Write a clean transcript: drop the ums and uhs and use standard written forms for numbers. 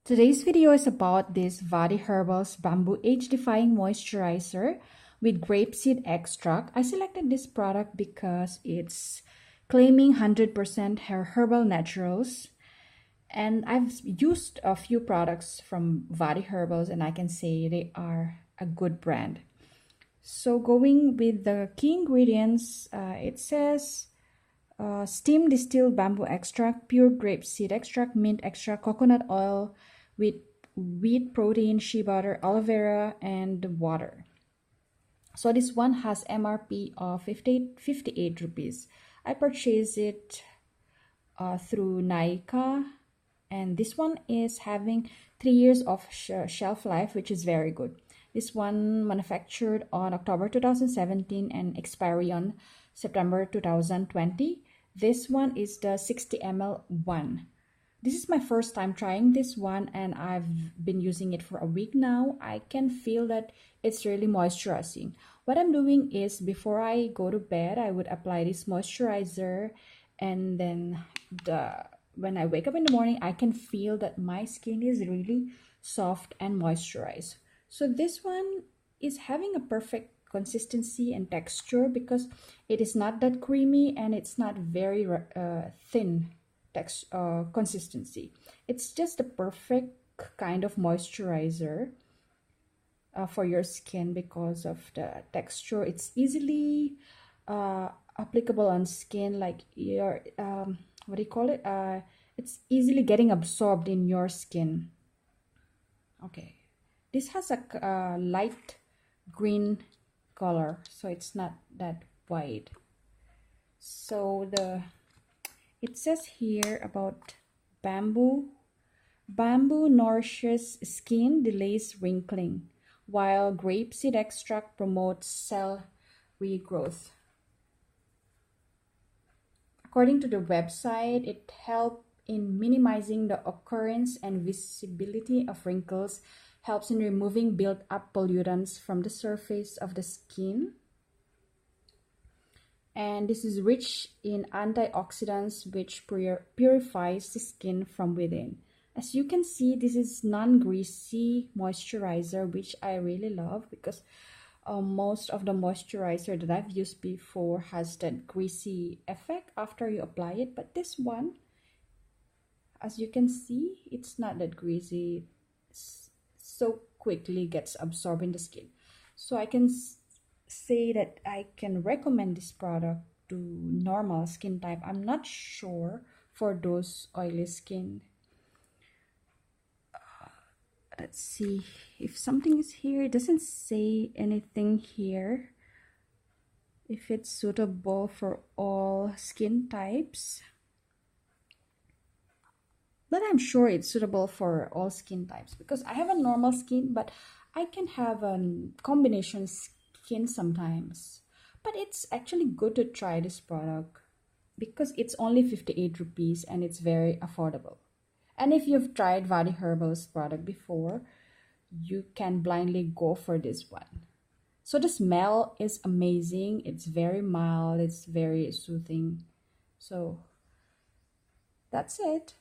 Today's video is about this Vaadi Herbals Bamboo Age Defying Moisturizer with grapeseed extract. I selected this product because it's claiming 100% herbal naturals. And I've used a few products from Vaadi Herbals and I can say they are a good brand. So going with the key ingredients, it says steamed distilled bamboo extract, pure grapeseed extract, mint extract, coconut oil with wheat protein, shea butter, aloe vera, and water. So this one has MRP of 58 rupees. I purchased it through Nykaa, and this one is having 3 years of shelf life, which is very good. This one manufactured on October 2017 and expiry on September 2020. This one is the 60 ml one. This is my first time trying this one and I've been using it for a week now. I can feel that it's really moisturizing. What I'm doing is before I go to bed, I would apply this moisturizer, and then when I wake up in the morning, I can feel that my skin is really soft and moisturized. So this one is having a perfect consistency and texture because it is not that creamy and it's not very thin consistency. It's just the perfect kind of moisturizer for your skin because of the texture. It's easily applicable on skin, like your what do you call it? It's easily getting absorbed in your skin. Okay, this has a light green color, so it's not that white. So it says here about bamboo nourishes skin, delays wrinkling, while grapeseed extract promotes cell regrowth. According to the website, it helps in minimizing the occurrence and visibility of wrinkles, helps in removing built-up pollutants from the surface of the skin. And this is rich in antioxidants, which purifies the skin from within. As you can see, this is non-greasy moisturizer, which I really love because most of the moisturizer that I've used before has that greasy effect after you apply it. But this one, as you can see, it's not that greasy. So quickly gets absorbed in the skin. So I can say that I can recommend this product to normal skin type. I'm not sure for those oily skin. Let's see if something is here. It doesn't say anything here if it's suitable for all skin types, but I'm sure it's suitable for all skin types because I have a normal skin, but I can have a combination skin sometimes. But it's actually good to try this product because it's only 58 rupees and it's very affordable. And if you've tried Vaadi Herbals product before, you can blindly go for this one. So the smell is amazing. It's very mild. It's very soothing. So that's it.